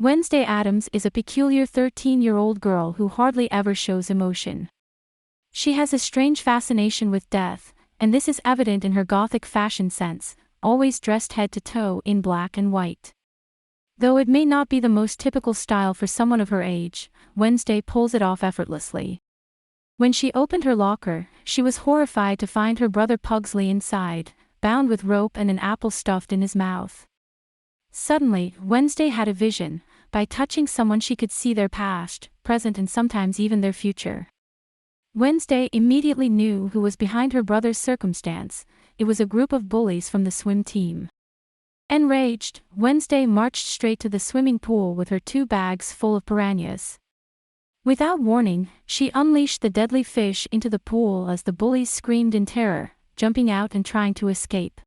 Wednesday Addams is a peculiar 13-year-old girl who hardly ever shows emotion. She has a strange fascination with death, and this is evident in her gothic fashion sense, always dressed head to toe in black and white. Though it may not be the most typical style for someone of her age, Wednesday pulls it off effortlessly. When she opened her locker, she was horrified to find her brother Pugsley inside, bound with rope and an apple stuffed in his mouth. Suddenly, Wednesday had a vision. By touching someone she could see their past, present and sometimes even their future. Wednesday immediately knew who was behind her brother's circumstance. It was a group of bullies from the swim team. Enraged, Wednesday marched straight to the swimming pool with her 2 bags full of piranhas. Without warning, she unleashed the deadly fish into the pool as the bullies screamed in terror, jumping out and trying to escape.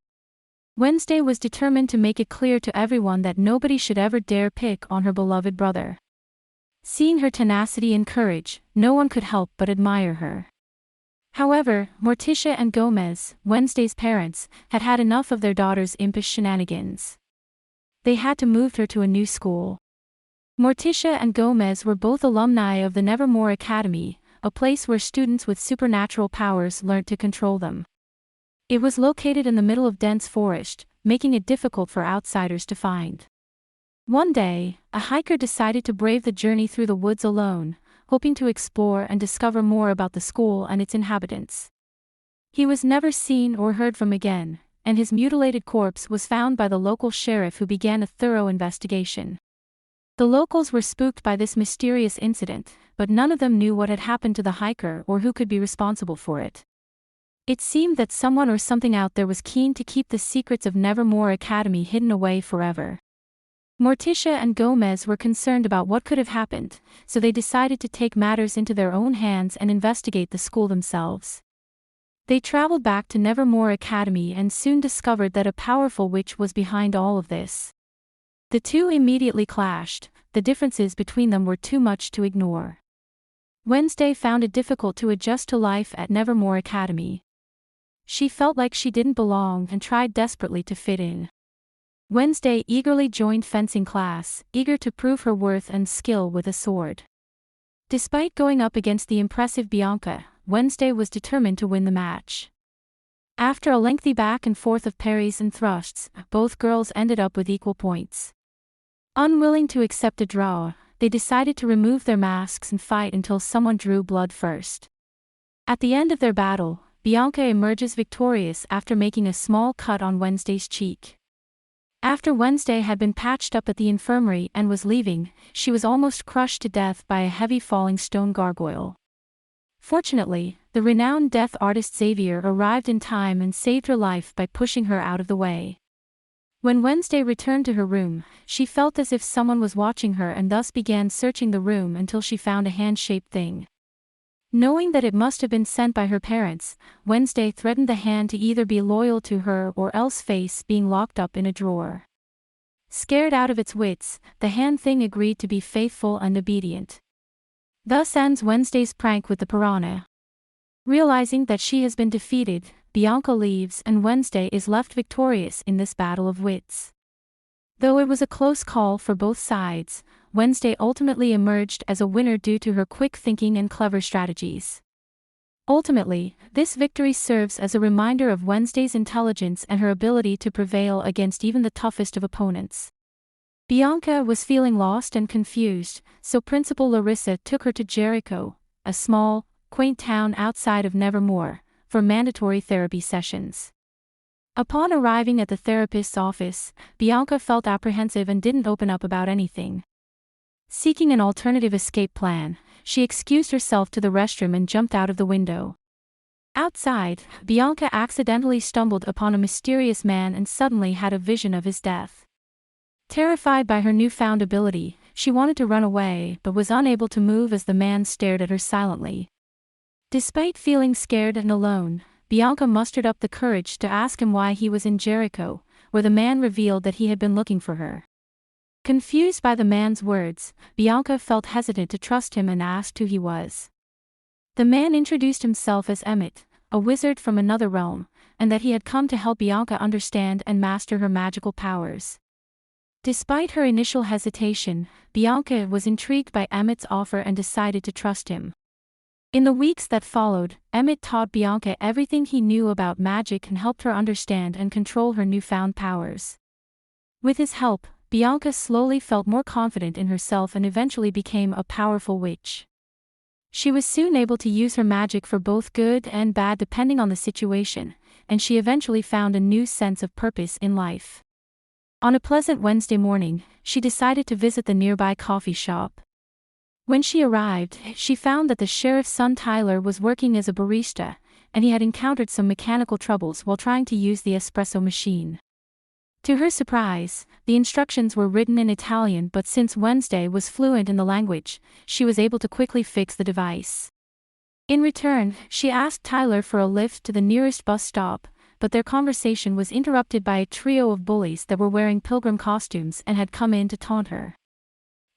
Wednesday was determined to make it clear to everyone that nobody should ever dare pick on her beloved brother. Seeing her tenacity and courage, no one could help but admire her. However, Morticia and Gomez, Wednesday's parents, had had enough of their daughter's impish shenanigans. They had to move her to a new school. Morticia and Gomez were both alumni of the Nevermore Academy, a place where students with supernatural powers learned to control them. It was located in the middle of dense forest, making it difficult for outsiders to find. One day, a hiker decided to brave the journey through the woods alone, hoping to explore and discover more about the school and its inhabitants. He was never seen or heard from again, and his mutilated corpse was found by the local sheriff, who began a thorough investigation. The locals were spooked by this mysterious incident, but none of them knew what had happened to the hiker or who could be responsible for it. It seemed that someone or something out there was keen to keep the secrets of Nevermore Academy hidden away forever. Morticia and Gomez were concerned about what could have happened, so they decided to take matters into their own hands and investigate the school themselves. They traveled back to Nevermore Academy and soon discovered that a powerful witch was behind all of this. The two immediately clashed. The differences between them were too much to ignore. Wednesday found it difficult to adjust to life at Nevermore Academy. She felt like she didn't belong and tried desperately to fit in. Wednesday eagerly joined fencing class, eager to prove her worth and skill with a sword. Despite going up against the impressive Bianca, Wednesday was determined to win the match. After a lengthy back and forth of parries and thrusts, both girls ended up with equal points. Unwilling to accept a draw, they decided to remove their masks and fight until someone drew blood first. At the end of their battle, Bianca emerges victorious after making a small cut on Wednesday's cheek. After Wednesday had been patched up at the infirmary and was leaving, she was almost crushed to death by a heavy falling stone gargoyle. Fortunately, the renowned death artist Xavier arrived in time and saved her life by pushing her out of the way. When Wednesday returned to her room, she felt as if someone was watching her and thus began searching the room until she found a hand-shaped thing. Knowing that it must have been sent by her parents, Wednesday threatened the hand to either be loyal to her or else face being locked up in a drawer. Scared out of its wits, the hand thing agreed to be faithful and obedient. Thus ends Wednesday's prank with the piranha. Realizing that she has been defeated, Bianca leaves and Wednesday is left victorious in this battle of wits. Though it was a close call for both sides, Wednesday ultimately emerged as a winner due to her quick thinking and clever strategies. Ultimately, this victory serves as a reminder of Wednesday's intelligence and her ability to prevail against even the toughest of opponents. Bianca was feeling lost and confused, so Principal Larissa took her to Jericho, a small, quaint town outside of Nevermore, for mandatory therapy sessions. Upon arriving at the therapist's office, Bianca felt apprehensive and didn't open up about anything. Seeking an alternative escape plan, she excused herself to the restroom and jumped out of the window. Outside, Bianca accidentally stumbled upon a mysterious man and suddenly had a vision of his death. Terrified by her newfound ability, she wanted to run away but was unable to move as the man stared at her silently. Despite feeling scared and alone, Bianca mustered up the courage to ask him why he was in Jericho, where the man revealed that he had been looking for her. Confused by the man's words, Bianca felt hesitant to trust him and asked who he was. The man introduced himself as Emmett, a wizard from another realm, and that he had come to help Bianca understand and master her magical powers. Despite her initial hesitation, Bianca was intrigued by Emmett's offer and decided to trust him. In the weeks that followed, Emmett taught Bianca everything he knew about magic and helped her understand and control her newfound powers. With his help, Bianca slowly felt more confident in herself and eventually became a powerful witch. She was soon able to use her magic for both good and bad depending on the situation, and she eventually found a new sense of purpose in life. On a pleasant Wednesday morning, she decided to visit the nearby coffee shop. When she arrived, she found that the sheriff's son Tyler was working as a barista, and he had encountered some mechanical troubles while trying to use the espresso machine. To her surprise, the instructions were written in Italian, but since Wednesday was fluent in the language, she was able to quickly fix the device. In return, she asked Tyler for a lift to the nearest bus stop, but their conversation was interrupted by a trio of bullies that were wearing pilgrim costumes and had come in to taunt her.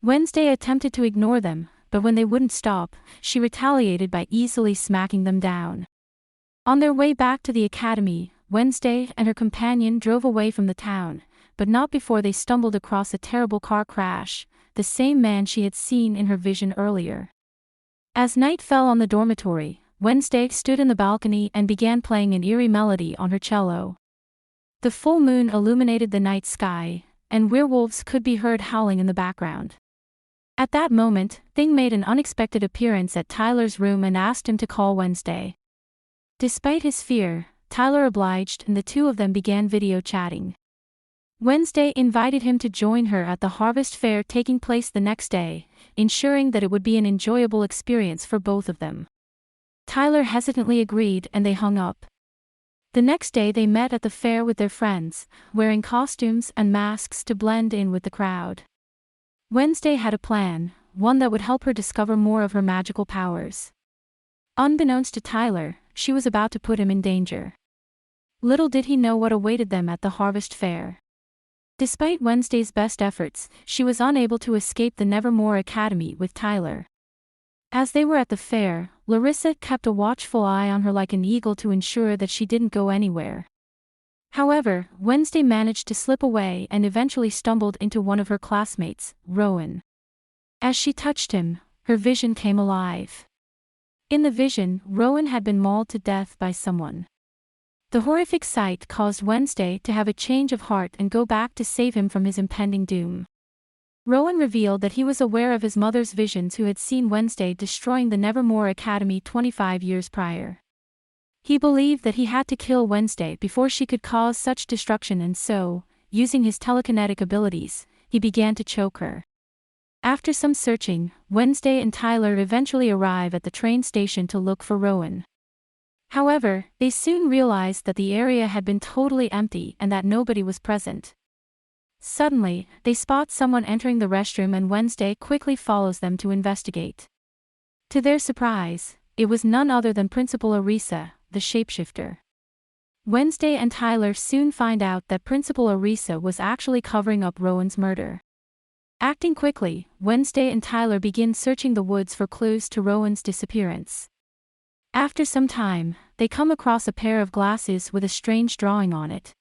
Wednesday attempted to ignore them, but when they wouldn't stop, she retaliated by easily smacking them down. On their way back to the academy, Wednesday and her companion drove away from the town, but not before they stumbled across a terrible car crash, the same man she had seen in her vision earlier. As night fell on the dormitory, Wednesday stood in the balcony and began playing an eerie melody on her cello. The full moon illuminated the night sky, and werewolves could be heard howling in the background. At that moment, Thing made an unexpected appearance at Tyler's room and asked him to call Wednesday. Despite his fear, Tyler obliged and the two of them began video chatting. Wednesday invited him to join her at the harvest fair taking place the next day, ensuring that it would be an enjoyable experience for both of them. Tyler hesitantly agreed and they hung up. The next day they met at the fair with their friends, wearing costumes and masks to blend in with the crowd. Wednesday had a plan, one that would help her discover more of her magical powers. Unbeknownst to Tyler, she was about to put him in danger. Little did he know what awaited them at the harvest fair. Despite Wednesday's best efforts, she was unable to escape the Nevermore Academy with Tyler. As they were at the fair, Larissa kept a watchful eye on her like an eagle to ensure that she didn't go anywhere. However, Wednesday managed to slip away and eventually stumbled into one of her classmates, Rowan. As she touched him, her vision came alive. In the vision, Rowan had been mauled to death by someone. The horrific sight caused Wednesday to have a change of heart and go back to save him from his impending doom. Rowan revealed that he was aware of his mother's visions who had seen Wednesday destroying the Nevermore Academy 25 years prior. He believed that he had to kill Wednesday before she could cause such destruction and so, using his telekinetic abilities, he began to choke her. After some searching, Wednesday and Tyler eventually arrive at the train station to look for Rowan. However, they soon realized that the area had been totally empty and that nobody was present. Suddenly, they spot someone entering the restroom and Wednesday quickly follows them to investigate. To their surprise, it was none other than Principal Arisa, the shapeshifter. Wednesday and Tyler soon find out that Principal Arisa was actually covering up Rowan's murder. Acting quickly, Wednesday and Tyler begin searching the woods for clues to Rowan's disappearance. After some time, they come across a pair of glasses with a strange drawing on it.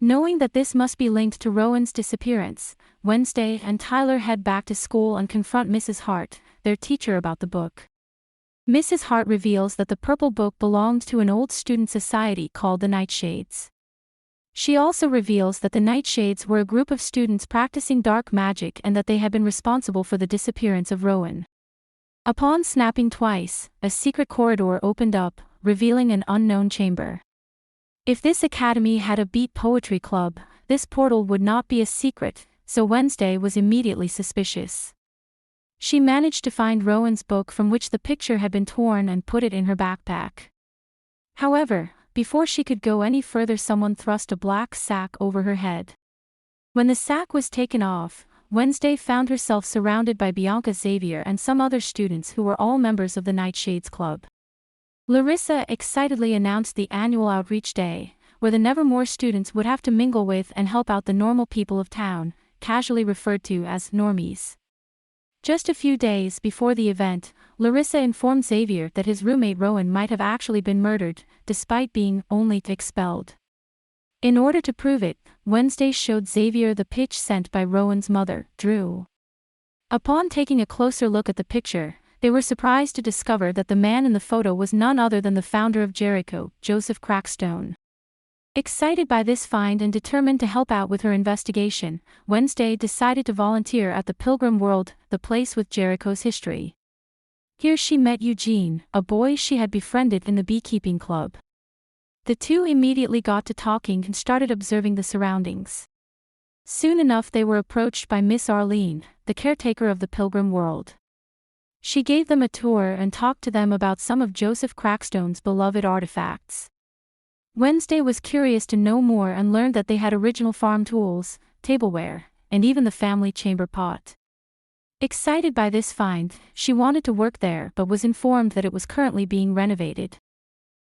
Knowing that this must be linked to Rowan's disappearance, Wednesday and Tyler head back to school and confront Mrs. Hart, their teacher, about the book. Mrs. Hart reveals that the purple book belonged to an old student society called the Nightshades. She also reveals that the Nightshades were a group of students practicing dark magic and that they had been responsible for the disappearance of Rowan. Upon snapping twice, a secret corridor opened up, revealing an unknown chamber. If this academy had a beat poetry club, this portal would not be a secret, so Wednesday was immediately suspicious. She managed to find Rowan's book from which the picture had been torn and put it in her backpack. However, before she could go any further, someone thrust a black sack over her head. When the sack was taken off, Wednesday found herself surrounded by Bianca Xavier and some other students who were all members of the Nightshades Club. Larissa excitedly announced the annual outreach day, where the Nevermore students would have to mingle with and help out the normal people of town, casually referred to as normies. Just a few days before the event, Larissa informed Xavier that his roommate Rowan might have actually been murdered, despite being only expelled. In order to prove it, Wednesday showed Xavier the pitch sent by Rowan's mother, Drew. Upon taking a closer look at the picture, they were surprised to discover that the man in the photo was none other than the founder of Jericho, Joseph Crackstone. Excited by this find and determined to help out with her investigation, Wednesday decided to volunteer at the Pilgrim World, the place with Jericho's history. Here she met Eugene, a boy she had befriended in the beekeeping club. The two immediately got to talking and started observing the surroundings. Soon enough they were approached by Miss Arlene, the caretaker of the Pilgrim World. She gave them a tour and talked to them about some of Joseph Crackstone's beloved artifacts. Wednesday was curious to know more and learned that they had original farm tools, tableware, and even the family chamber pot. Excited by this find, she wanted to work there but was informed that it was currently being renovated.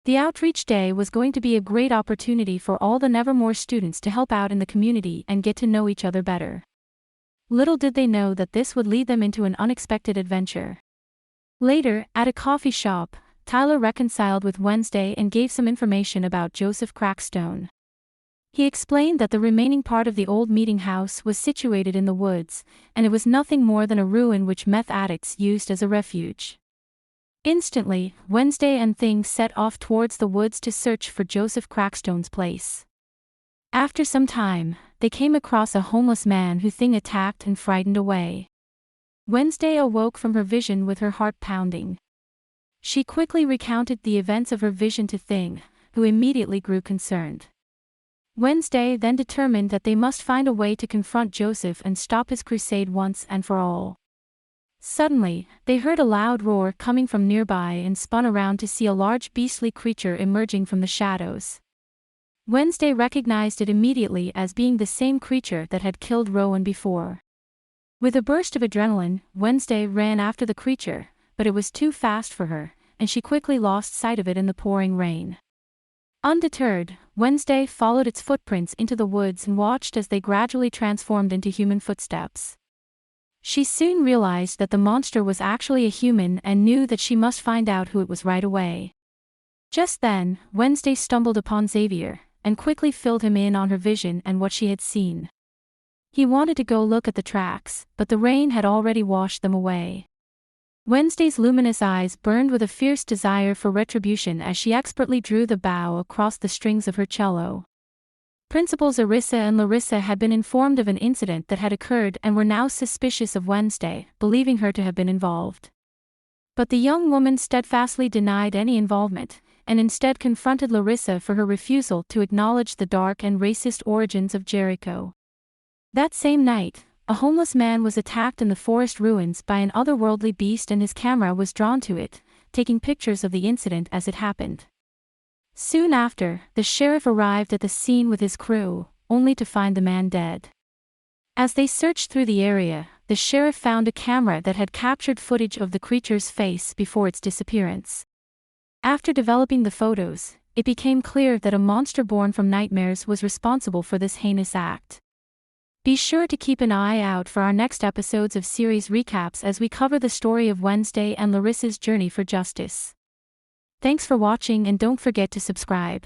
The outreach day was going to be a great opportunity for all the Nevermore students to help out in the community and get to know each other better. Little did they know that this would lead them into an unexpected adventure. Later, at a coffee shop, Tyler reconciled with Wednesday and gave some information about Joseph Crackstone. He explained that the remaining part of the old meeting house was situated in the woods, and it was nothing more than a ruin which meth addicts used as a refuge. Instantly, Wednesday and Thing set off towards the woods to search for Joseph Crackstone's place. After some time, they came across a homeless man who Thing attacked and frightened away. Wednesday awoke from her vision with her heart pounding. She quickly recounted the events of her vision to Thing, who immediately grew concerned. Wednesday then determined that they must find a way to confront Joseph and stop his crusade once and for all. Suddenly, they heard a loud roar coming from nearby and spun around to see a large beastly creature emerging from the shadows. Wednesday recognized it immediately as being the same creature that had killed Rowan before. With a burst of adrenaline, Wednesday ran after the creature, but it was too fast for her, and she quickly lost sight of it in the pouring rain. Undeterred, Wednesday followed its footprints into the woods and watched as they gradually transformed into human footsteps. She soon realized that the monster was actually a human and knew that she must find out who it was right away. Just then, Wednesday stumbled upon Xavier, and quickly filled him in on her vision and what she had seen. He wanted to go look at the tracks, but the rain had already washed them away. Wednesday's luminous eyes burned with a fierce desire for retribution as she expertly drew the bow across the strings of her cello. Principals Arissa and Larissa had been informed of an incident that had occurred and were now suspicious of Wednesday, believing her to have been involved. But the young woman steadfastly denied any involvement, and instead confronted Larissa for her refusal to acknowledge the dark and racist origins of Jericho. That same night, a homeless man was attacked in the forest ruins by an otherworldly beast and his camera was drawn to it, taking pictures of the incident as it happened. Soon after, the sheriff arrived at the scene with his crew, only to find the man dead. As they searched through the area, the sheriff found a camera that had captured footage of the creature's face before its disappearance. After developing the photos, it became clear that a monster born from nightmares was responsible for this heinous act. Be sure to keep an eye out for our next episodes of series recaps as we cover the story of Wednesday and Larissa's journey for justice. Thanks for watching and don't forget to subscribe.